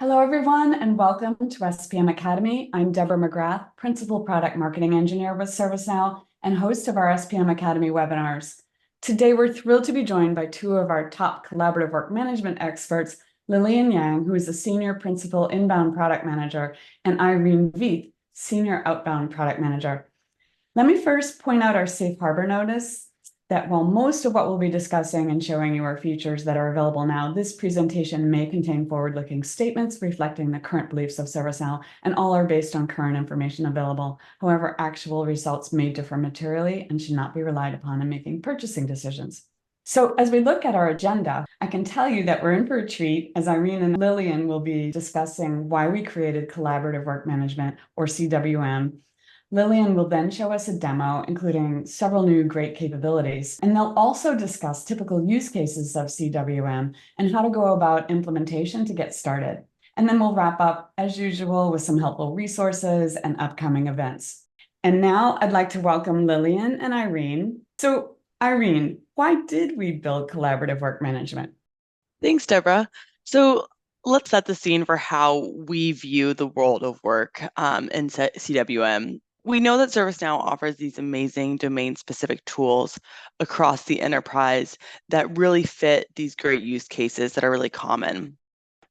Hello, everyone, and welcome to SPM Academy. I'm Deborah McGrath, Principal Product Marketing Engineer with ServiceNow and host of our SPM Academy webinars. Today, we're thrilled to be joined by two of our top collaborative work management experts, Lillian Yang, who is a Senior Principal Inbound Product Manager, and Irene Veith, Senior Outbound Product Manager. Let me first point out our safe harbor notice that while most of what we'll be discussing and showing you are features that are available now, this presentation may contain forward-looking statements reflecting the current beliefs of ServiceNow, and all are based on current information available. However, actual results may differ materially and should not be relied upon in making purchasing decisions. So as we look at our agenda, I can tell you that we're in for a treat, as Irene and Lillian will be discussing why we created Collaborative Work Management, or CWM. Lillian will then show us a demo, including several new great capabilities, and they'll also discuss typical use cases of CWM and how to go about implementation to get started. And then we'll wrap up, as usual, with some helpful resources and upcoming events. And now I'd like to welcome Lillian and Irene. So, Irene, why did we build collaborative work management? Thanks, Deborah. So let's set the scene for how we view the world of work in CWM. We know that ServiceNow offers these amazing domain-specific tools across the enterprise that really fit these great use cases that are really common.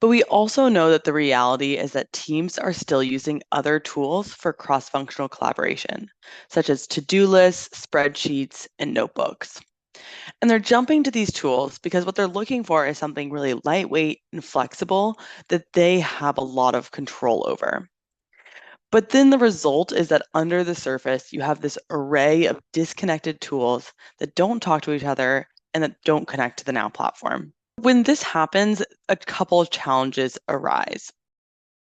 But we also know that the reality is that teams are still using other tools for cross-functional collaboration, such as to-do lists, spreadsheets, and notebooks. And they're jumping to these tools because what they're looking for is something really lightweight and flexible that they have a lot of control over. But then the result is that under the surface, you have this array of disconnected tools that don't talk to each other and that don't connect to the Now platform. When this happens, a couple of challenges arise.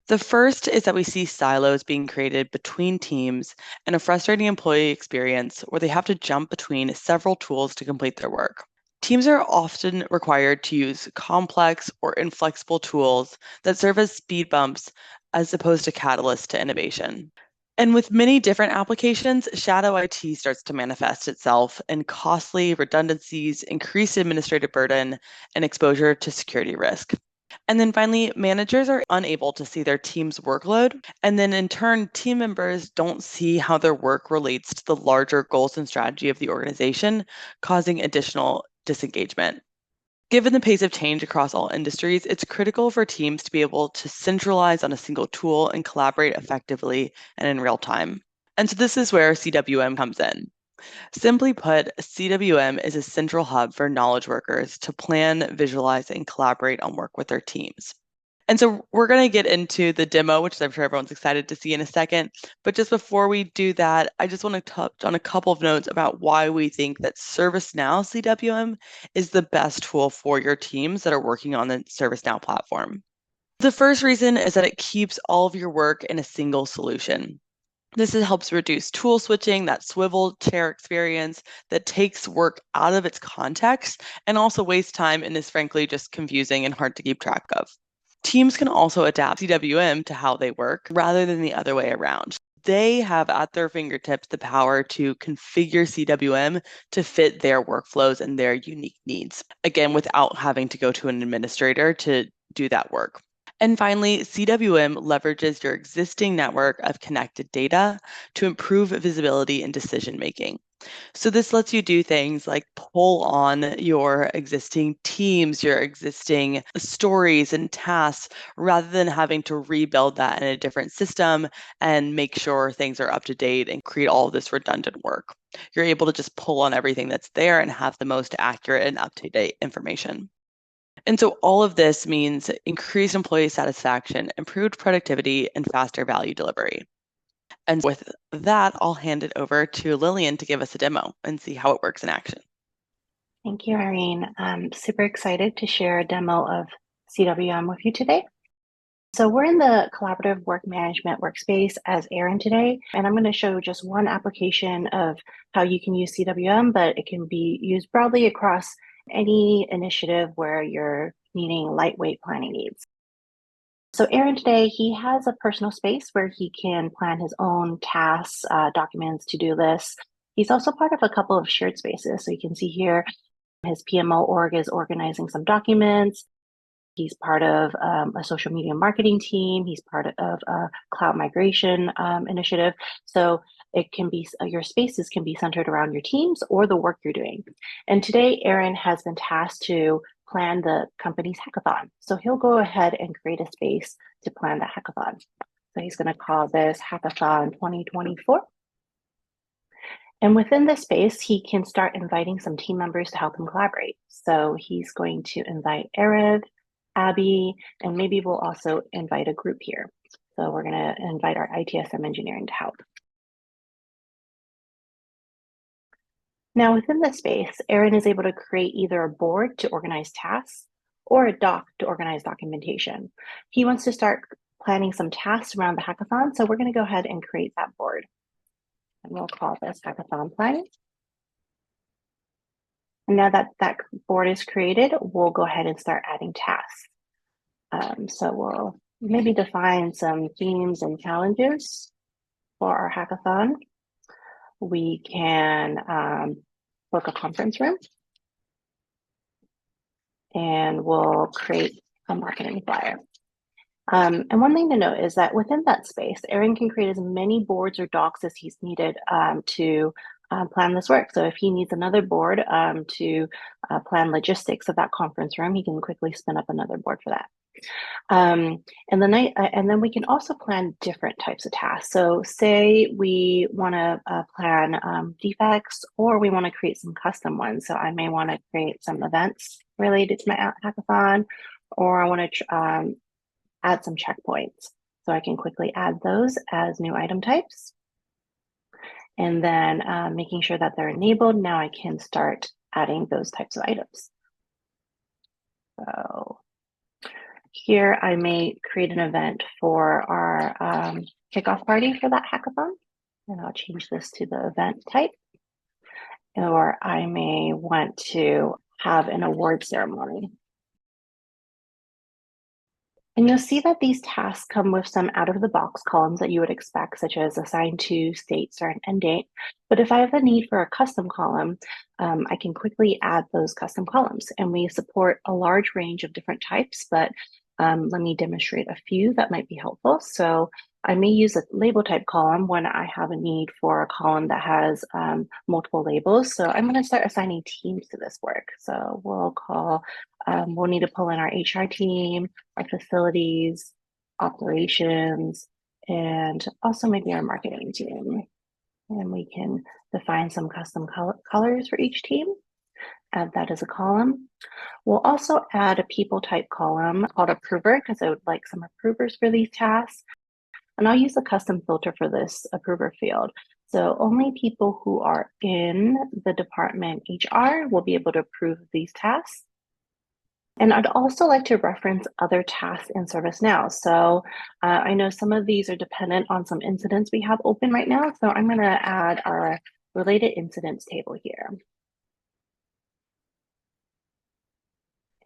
The first is that we see silos being created between teams and a frustrating employee experience where they have to jump between several tools to complete their work. Teams are often required to use complex or inflexible tools that serve as speed bumps as opposed to catalysts to innovation. And with many different applications, shadow IT starts to manifest itself in costly redundancies, increased administrative burden, and exposure to security risk. And then finally, managers are unable to see their team's workload. And then in turn, team members don't see how their work relates to the larger goals and strategy of the organization, causing additional disengagement. Given the pace of change across all industries, it's critical for teams to be able to centralize on a single tool and collaborate effectively and in real time. And so this is where CWM comes in. Simply put, CWM is a central hub for knowledge workers to plan, visualize, and collaborate on work with their teams. And so we're going to get into the demo, which I'm sure everyone's excited to see in a second. But just before we do that, I just want to touch on a couple of notes about why we think that ServiceNow CWM is the best tool for your teams that are working on the ServiceNow platform. The first reason is that it keeps all of your work in a single solution. This helps reduce tool switching, that swivel chair experience that takes work out of its context and also wastes time and is frankly just confusing and hard to keep track of. Teams can also adapt CWM to how they work rather than the other way around. They have at their fingertips the power to configure CWM to fit their workflows and their unique needs, again, without having to go to an administrator to do that work. And finally, CWM leverages your existing network of connected data to improve visibility and decision making. So this lets you do things like pull on your existing teams, your existing stories and tasks, rather than having to rebuild that in a different system and make sure things are up to date and create all of this redundant work. You're able to just pull on everything that's there and have the most accurate and up-to-date information. And so all of this means increased employee satisfaction, improved productivity, and faster value delivery. And with that, I'll hand it over to Lillian to give us a demo and see how it works in action. Thank you, Irene. I'm super excited to share a demo of CWM with you today. So we're in the collaborative work management workspace as Aaron today, and I'm going to show just one application of how you can use CWM, but it can be used broadly across any initiative where you're needing lightweight planning needs. So Aaron today, he has a personal space where he can plan his own tasks, documents, to-do lists. He's also part of a couple of shared spaces. So you can see here, his PMO org is organizing some documents. He's part of a social media marketing team. He's part of a cloud migration initiative. So it can be, your spaces can be centered around your teams or the work you're doing. And today, Aaron has been tasked to plan the company's hackathon. So he'll go ahead and create a space to plan the hackathon. So he's going to call this Hackathon 2024. And within this space, he can start inviting some team members to help him collaborate. So he's going to invite Erev, Abby, and maybe we'll also invite a group here. So we're going to invite our ITSM engineering to help. Now within this space, Aaron is able to create either a board to organize tasks or a doc to organize documentation. He wants to start planning some tasks around the hackathon. So we're going to go ahead and create that board. And we'll call this hackathon planning. And now that that board is created, we'll go ahead and start adding tasks. So we'll maybe define some themes and challenges for our hackathon. We can book a conference room. And we'll create a marketing flyer. And one thing to note is that within that space, Aaron can create as many boards or docs as he's needed to plan this work. So if he needs another board to plan logistics of that conference room, he can quickly spin up another board for that. And then we can also plan different types of tasks. So say we want to plan defects, or we want to create some custom ones. So I may want to create some events related to my hackathon, or I want to add some checkpoints. So I can quickly add those as new item types. And then making sure that they're enabled, now I can start adding those types of items. So here I may create an event for our kickoff party for that hackathon. And I'll change this to the event type. Or I may want to have an award ceremony. And you'll see that these tasks come with some out-of-the-box columns that you would expect, such as assigned to, state, start, and end date. But if I have a need for a custom column, I can quickly add those custom columns. And we support a large range of different types, but let me demonstrate a few that might be helpful. So I may use a label type column when I have a need for a column that has multiple labels. So I'm going to start assigning teams to this work. So we'll need to pull in our HR team, our facilities, operations, and also maybe our marketing team. And we can define some custom colors for each team. Add that as a column. We'll also add a people type column called approver, because I would like some approvers for these tasks. And I'll use a custom filter for this approver field. So only people who are in the department HR will be able to approve these tasks. And I'd also like to reference other tasks in ServiceNow. So I know some of these are dependent on some incidents we have open right now. So I'm going to add our related incidents table here.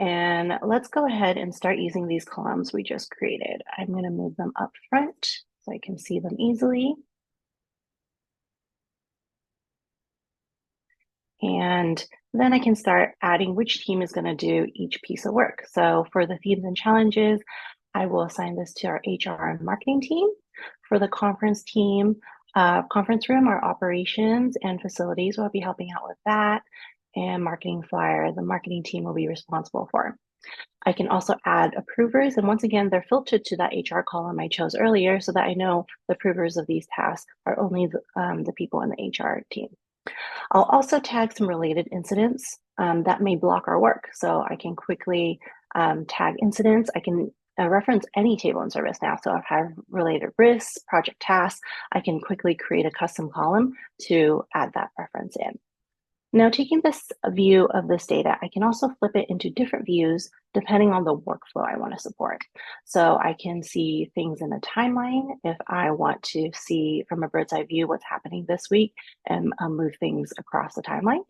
And let's go ahead and start using these columns we just created. I'm going to move them up front so I can see them easily. And then I can start adding which team is going to do each piece of work. So for the themes and challenges, I will assign this to our HR and marketing team. For the conference team, conference room, our operations and facilities will be helping out with that. And marketing flyer, the marketing team will be responsible for. I can also add approvers. And once again, they're filtered to that HR column I chose earlier so that I know the approvers of these tasks are only the people in the HR team. I'll also tag some related incidents that may block our work. So I can quickly tag incidents. I can reference any table in ServiceNow. So if I have related risks, project tasks, I can quickly create a custom column to add that reference in. Now, taking this view of this data, I can also flip it into different views depending on the workflow I want to support. So I can see things in a timeline if I want to see from a bird's eye view what's happening this week and move things across the timeline.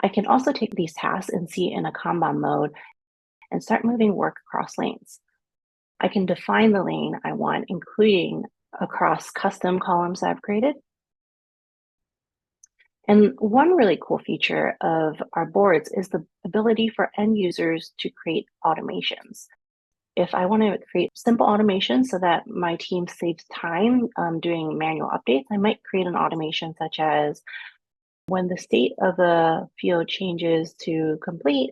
I can also take these tasks and see in a Kanban mode and start moving work across lanes. I can define the lane I want, including across custom columns I've created. And one really cool feature of our boards is the ability for end users to create automations. If I want to create simple automations so that my team saves time doing manual updates, I might create an automation such as when the state of the field changes to complete,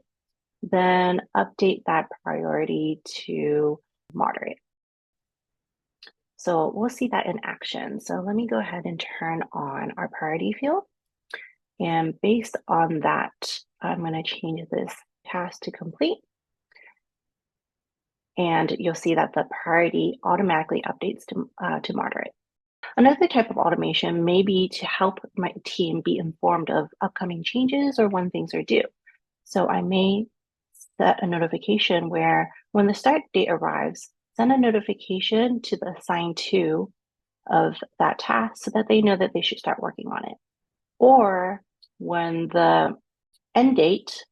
then update that priority to moderate. So we'll see that in action. So let me go ahead and turn on our priority field. And based on that, I'm going to change this task to complete. And you'll see that the priority automatically updates to moderate. Another type of automation may be to help my team be informed of upcoming changes or when things are due. So I may set a notification where when the start date arrives, send a notification to the assigned to of that task so that they know that they should start working on it. Or when the end date,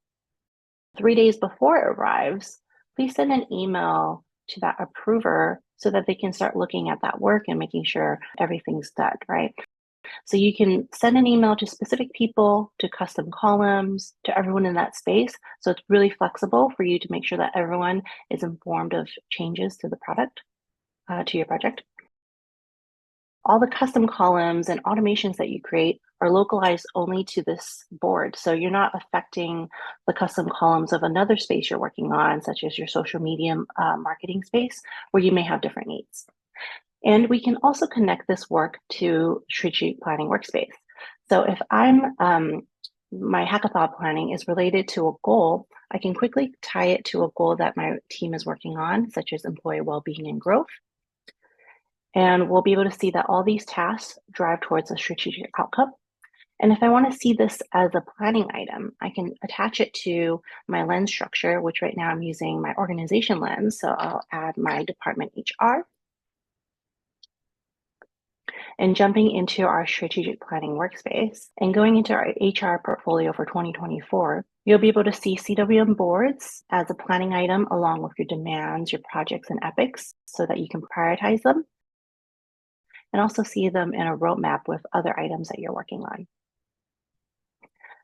3 days before it arrives, please send an email to that approver so that they can start looking at that work and making sure everything's done, right? So you can send an email to specific people, to custom columns, to everyone in that space. So it's really flexible for you to make sure that everyone is informed of changes to the product, to your project. All the custom columns and automations that you create are localized only to this board. So you're not affecting the custom columns of another space you're working on, such as your social media marketing space, where you may have different needs. And we can also connect this work to strategic planning workspace. So if my hackathon planning is related to a goal, I can quickly tie it to a goal that my team is working on, such as employee well-being and growth. And we'll be able to see that all these tasks drive towards a strategic outcome. And if I want to see this as a planning item, I can attach it to my lens structure, which right now I'm using my organization lens. So I'll add my department HR. And jumping into our strategic planning workspace and going into our HR portfolio for 2024, you'll be able to see CWM boards as a planning item along with your demands, your projects, and epics so that you can prioritize them and also see them in a roadmap with other items that you're working on.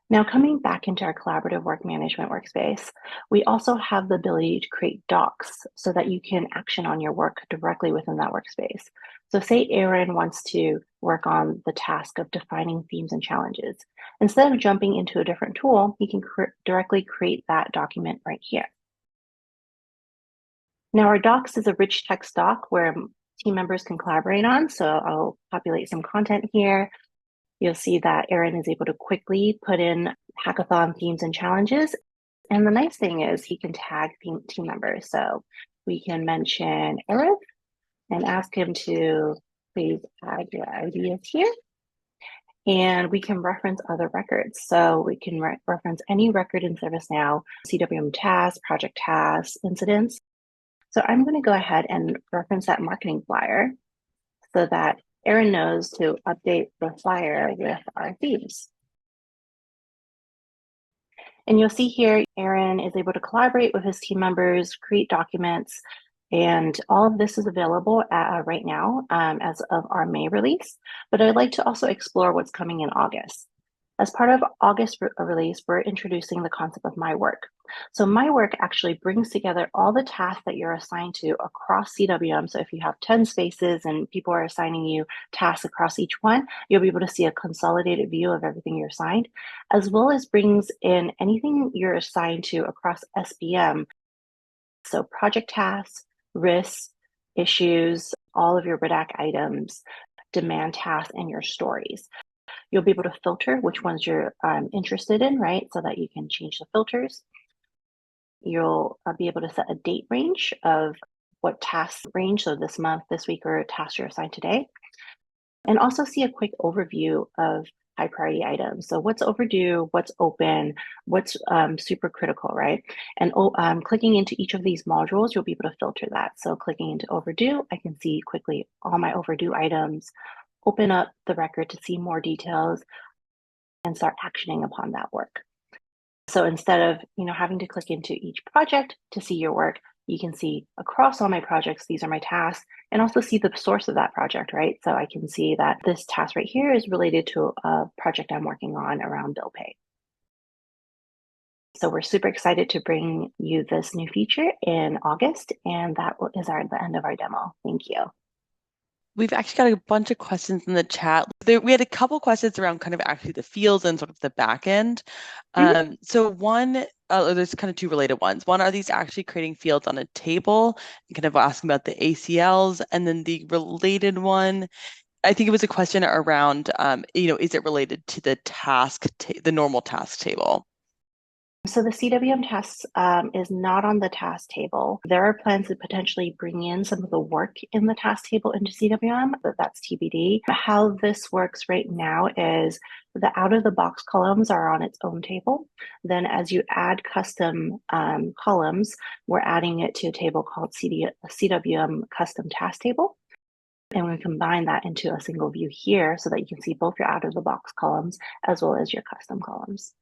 Now, coming back into our collaborative work management workspace, we also have the ability to create docs so that you can action on your work directly within that workspace. So say Aaron wants to work on the task of defining themes and challenges. Instead of jumping into a different tool, he can directly create that document right here. Now, our docs is a rich text doc where team members can collaborate on. So I'll populate some content here. You'll see that Aaron is able to quickly put in hackathon themes and challenges. And the nice thing is he can tag team members. So we can mention Aaron and ask him to please add your ideas here. And we can reference other records. So we can reference any record in ServiceNow, CWM tasks, project tasks, incidents. So I'm going to go ahead and reference that marketing flyer so that Aaron knows to update the flyer with our themes. And you'll see here, Aaron is able to collaborate with his team members, create documents, and all of this is available right now as of our May release. But I'd like to also explore what's coming in August. As part of August release, we're introducing the concept of My Work. So My Work actually brings together all the tasks that you're assigned to across CWM. So if you have 10 spaces and people are assigning you tasks across each one, you'll be able to see a consolidated view of everything you're assigned, as well as brings in anything you're assigned to across SPM. So project tasks, risks, issues, all of your RIDAC items, demand tasks, and your stories. You'll be able to filter which ones you're interested in, right? So that you can change the filters. You'll be able to set a date range of what task range, so this month, this week, or tasks you're assigned today. And also see a quick overview of high priority items. So what's overdue, what's open, what's super critical, right? And clicking into each of these modules, you'll be able to filter that. So clicking into overdue, I can see quickly all my overdue items, open up the record to see more details, and start actioning upon that work. So instead of having to click into each project to see your work, you can see across all my projects, these are my tasks, and also see the source of that project, right? So I can see that this task right here is related to a project I'm working on around bill pay. So we're super excited to bring you this new feature in August, and that is the end of our demo. Thank you. We've actually got a bunch of questions in the chat. We had a couple questions around kind of actually the fields and sort of the back end. So one, there's kind of two related ones. One, are these actually creating fields on a table and kind of asking about the ACLs? And then the related one, I think it was a question around, is it related to the the normal task table? So the CWM task is not on the task table. There are plans to potentially bring in some of the work in the task table into CWM, but that's TBD. How this works right now is the out-of-the-box columns are on its own table. Then as you add custom columns, we're adding it to a table called CWM custom task table. And we combine that into a single view here so that you can see both your out-of-the-box columns as well as your custom columns.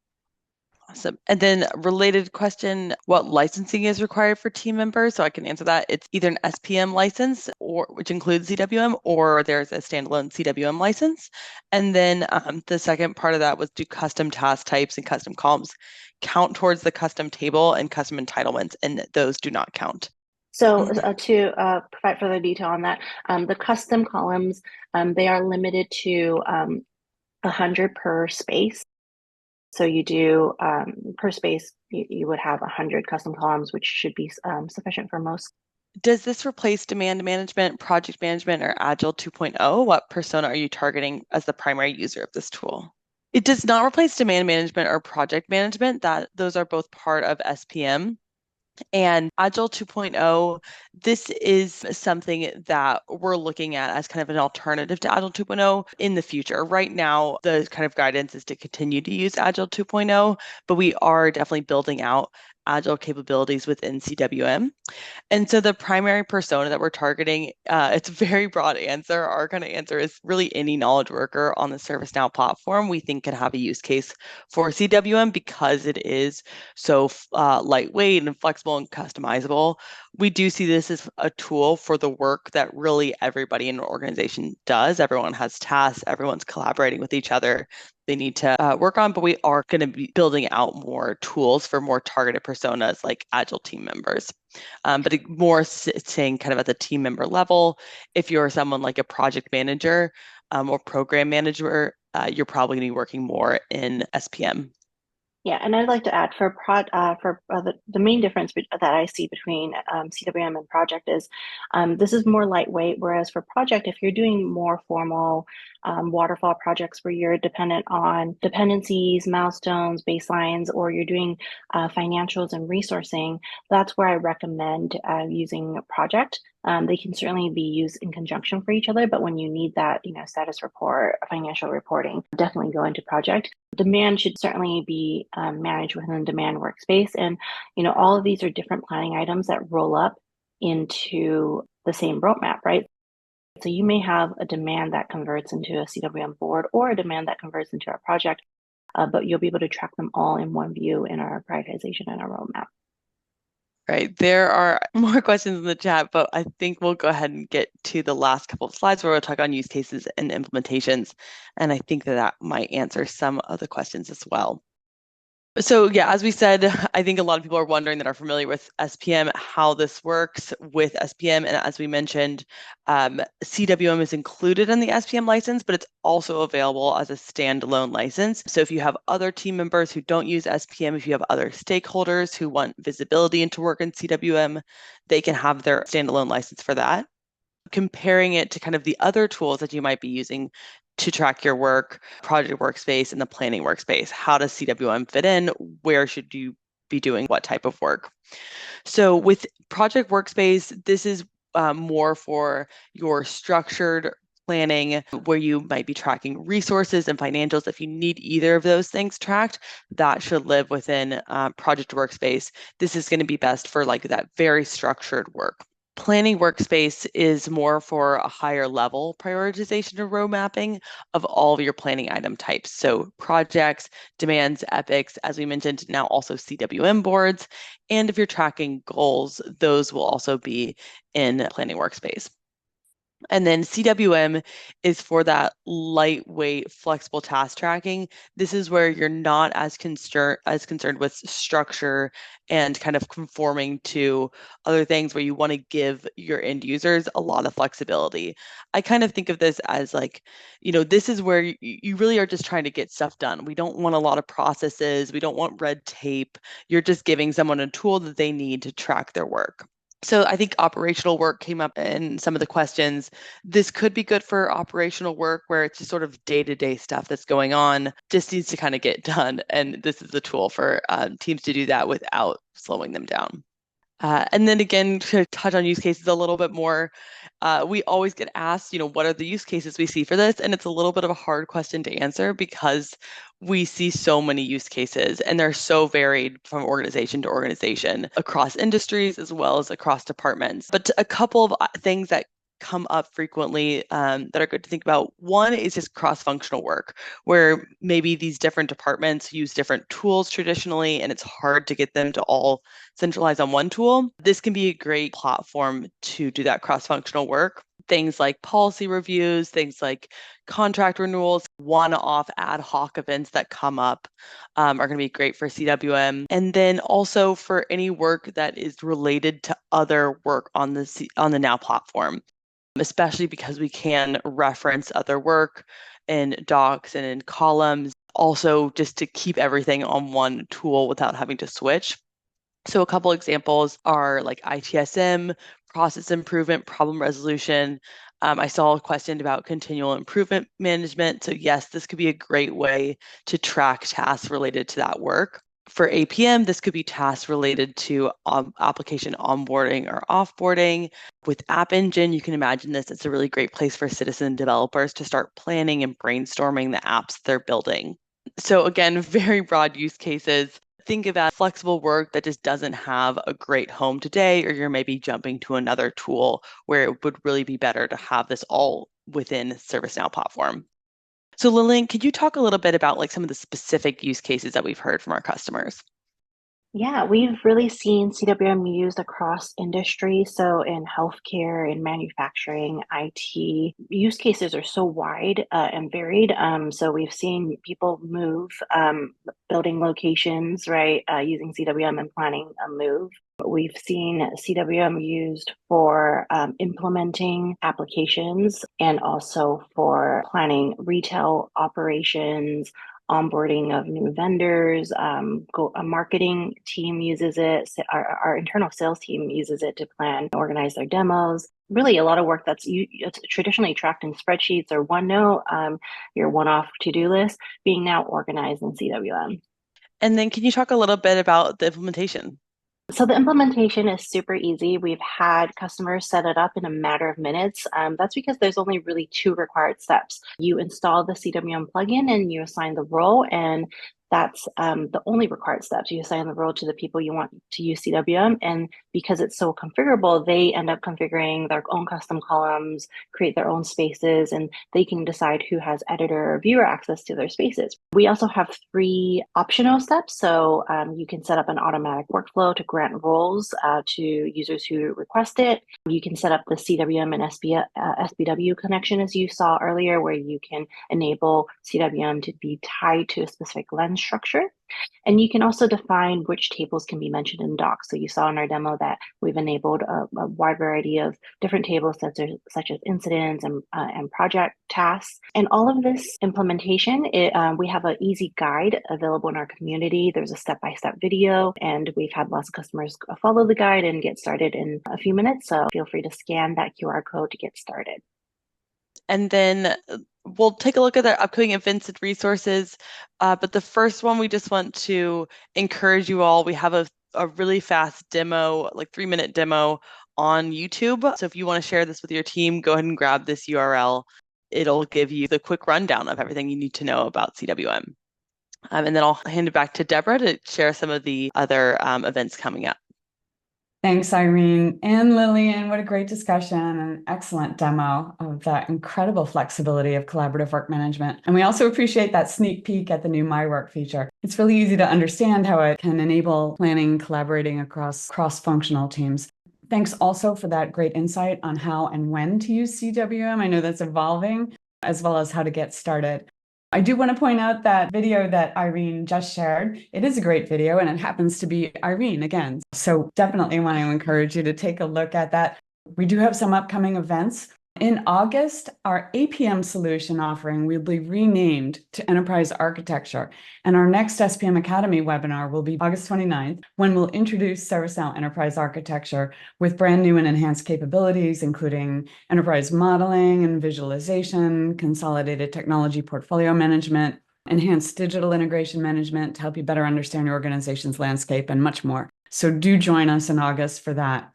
Awesome. And then related question, what licensing is required for team members? So I can answer that. It's either an SPM license, which includes CWM, or there's a standalone CWM license. And then the second part of that was, do custom task types and custom columns count towards the custom table and custom entitlements? And those do not count. So to provide further detail on that, the custom columns, they are limited to 100 per space. So you do per space, you would have 100 custom columns, which should be sufficient for most. Does this replace demand management, project management, or Agile 2.0? What persona are you targeting as the primary user of this tool? It does not replace demand management or project management. Those are both part of SPM. And Agile 2.0, this is something that we're looking at as kind of an alternative to Agile 2.0 in the future. Right now, the kind of guidance is to continue to use Agile 2.0, but we are definitely building out Agile capabilities within CWM. And so the primary persona that we're targeting, it's a very broad answer. Our kind of answer is really any knowledge worker on the ServiceNow platform we think can have a use case for CWM because it is so lightweight and flexible and customizable. We do see this as a tool for the work that really everybody in an organization does. Everyone has tasks, everyone's collaborating with each other. They need to work on, but we are going to be building out more tools for more targeted personas like Agile team members. But more saying kind of at the team member level, if you're someone like a project manager or program manager, you're probably going to be working more in SPM. Yeah, and I'd like to add for the main difference that I see between CWM and project is this is more lightweight, whereas for project, if you're doing more formal waterfall projects where you're dependent on dependencies, milestones, baselines, or you're doing financials and resourcing, that's where I recommend using a project. They can certainly be used in conjunction for each other, but when you need that, status report, financial reporting, definitely go into project. Demand should certainly be managed within demand workspace. And, all of these are different planning items that roll up into the same roadmap, right? So you may have a demand that converts into a CWM board or a demand that converts into a project, but you'll be able to track them all in one view in our prioritization and our roadmap. Right. There are more questions in the chat, but I think we'll go ahead and get to the last couple of slides where we'll talk on use cases and implementations. And I think that might answer some of the questions as well. So yeah, as we said, I think a lot of people are wondering that are familiar with SPM, how this works with SPM. And as we mentioned, CWM is included in the SPM license, but it's also available as a standalone license. So if you have other team members who don't use SPM, if you have other stakeholders who want visibility into work in CWM, they can have their standalone license for that. Comparing it to kind of the other tools that you might be using to track your work, project workspace, and the planning workspace. How does CWM fit in? Where should you be doing what type of work? So with project workspace, this is more for your structured planning where you might be tracking resources and financials. If you need either of those things tracked, that should live within project workspace. This is going to be best for like that very structured work. Planning workspace is more for a higher level prioritization or road mapping of all of your planning item types. So projects, demands, epics, as we mentioned, now also CWM boards. And if you're tracking goals, those will also be in planning workspace. And then CWM is for that lightweight, flexible task tracking. This is where you're not as concerned with structure and kind of conforming to other things, where you want to give your end users a lot of flexibility. I kind of think of this as like, this is where you really are just trying to get stuff done. We don't want a lot of processes. We don't want red tape. You're just giving someone a tool that they need to track their work. So I think operational work came up in some of the questions. This could be good for operational work where it's just sort of day-to-day stuff that's going on, just needs to kind of get done. And this is a tool for teams to do that without slowing them down. And then again, to touch on use cases a little bit more, we always get asked, what are the use cases we see for this? And it's a little bit of a hard question to answer because we see so many use cases and they're so varied from organization to organization, across industries as well as across departments. But a couple of things that come up frequently that are good to think about. One is just cross-functional work, where maybe these different departments use different tools traditionally, and it's hard to get them to all centralize on one tool. This can be a great platform to do that cross-functional work. Things like policy reviews, things like contract renewals, one-off ad hoc events that come up are going to be great for CWM. And then also for any work that is related to other work on the Now platform, especially because we can reference other work in docs and in columns, also just to keep everything on one tool without having to switch. So a couple examples are like ITSM, process improvement, problem resolution. I saw a question about continual improvement management. So yes, this could be a great way to track tasks related to that work. For APM, this could be tasks related to application onboarding or offboarding. With App Engine, you can imagine this. It's a really great place for citizen developers to start planning and brainstorming the apps they're building. So again, very broad use cases. Think about flexible work that just doesn't have a great home today, or you're maybe jumping to another tool where it would really be better to have this all within ServiceNow platform. So Lillian, could you talk a little bit about like some of the specific use cases that we've heard from our customers? Yeah, we've really seen CWM used across industry. So in healthcare, in manufacturing, IT, use cases are so wide and varied. So we've seen people move building locations, right, using CWM and planning a move. We've seen CWM used for implementing applications and also for planning retail operations, onboarding of new vendors. A marketing team uses it. Our internal sales team uses it to plan and organize their demos. Really a lot of work that's traditionally tracked in spreadsheets or OneNote, your one-off to-do list, being now organized in CWM. And then can you talk a little bit about the implementation? So the implementation is super easy. We've had customers set it up in a matter of minutes. That's because there's only really two required steps. You install the CWM plugin and you assign the role, and that's the only required steps. You assign the role to the people you want to use CWM, and because it's so configurable, they end up configuring their own custom columns, create their own spaces, and they can decide who has editor or viewer access to their spaces. We also have 3 optional steps. So you can set up an automatic workflow to grant roles to users who request it. You can set up the CWM and SPW connection, as you saw earlier, where you can enable CWM to be tied to a specific lens structure. And you can also define which tables can be mentioned in docs. So you saw in our demo that we've enabled a wide variety of different tables such as incidents and project tasks. And all of this implementation, we have an easy guide available in our community. There's a step-by-step video, and we've had lots of customers follow the guide and get started in a few minutes. So feel free to scan that QR code to get started. And then we'll take a look at their upcoming events and resources. But the first one, we just want to encourage you all. We have a really fast demo, like 3-minute demo on YouTube. So if you want to share this with your team, go ahead and grab this URL. It'll give you the quick rundown of everything you need to know about CWM. And then I'll hand it back to Deborah to share some of the other events coming up. Thanks, Irene and Lillian. What a great discussion and excellent demo of that incredible flexibility of collaborative work management. And we also appreciate that sneak peek at the new My Work feature. It's really easy to understand how it can enable planning, collaborating across cross-functional teams. Thanks also for that great insight on how and when to use CWM. I know that's evolving, as well as how to get started. I do want to point out that video that Irene just shared. It is a great video and it happens to be Irene again. So definitely want to encourage you to take a look at that. We do have some upcoming events. In August, our APM solution offering will be renamed to Enterprise Architecture. And our next SPM Academy webinar will be August 29th, when we'll introduce ServiceNow Enterprise Architecture with brand new and enhanced capabilities, including enterprise modeling and visualization, consolidated technology portfolio management, enhanced digital integration management to help you better understand your organization's landscape, and much more. So do join us in August for that.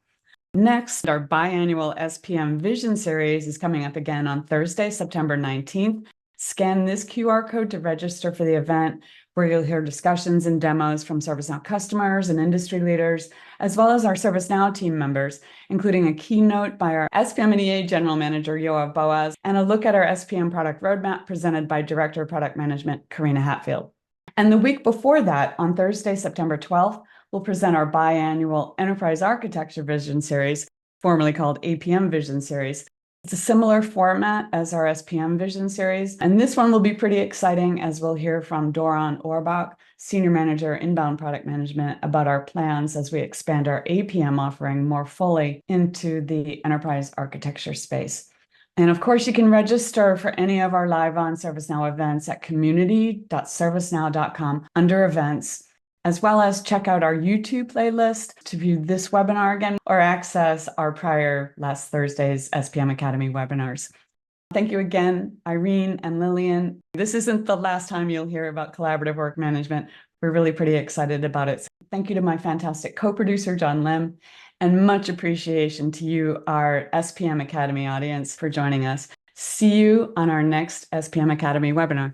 Next, our biannual SPM Vision Series is coming up again on Thursday, September 19th. Scan this QR code to register for the event, where you'll hear discussions and demos from ServiceNow customers and industry leaders, as well as our ServiceNow team members, including a keynote by our SPM and EA General Manager, Yoav Boaz, and a look at our SPM product roadmap presented by Director of Product Management, Karina Hatfield. And the week before that, on Thursday, September 12th, we'll present our biannual Enterprise Architecture Vision Series, formerly called APM Vision Series. It's a similar format as our SPM Vision Series, and this one will be pretty exciting as we'll hear from Doron Orbach, Senior Manager, Inbound Product Management, about our plans as we expand our APM offering more fully into the enterprise architecture space. And of course, you can register for any of our live on ServiceNow events at community.servicenow.com under events, as well as check out our YouTube playlist to view this webinar again or access our prior last Thursday's SPM Academy webinars. Thank you again, Irene and Lillian. This isn't the last time you'll hear about collaborative work management. We're really pretty excited about it. So thank you to my fantastic co-producer, John Lim, and much appreciation to you, our SPM Academy audience, for joining us. See you on our next SPM Academy webinar.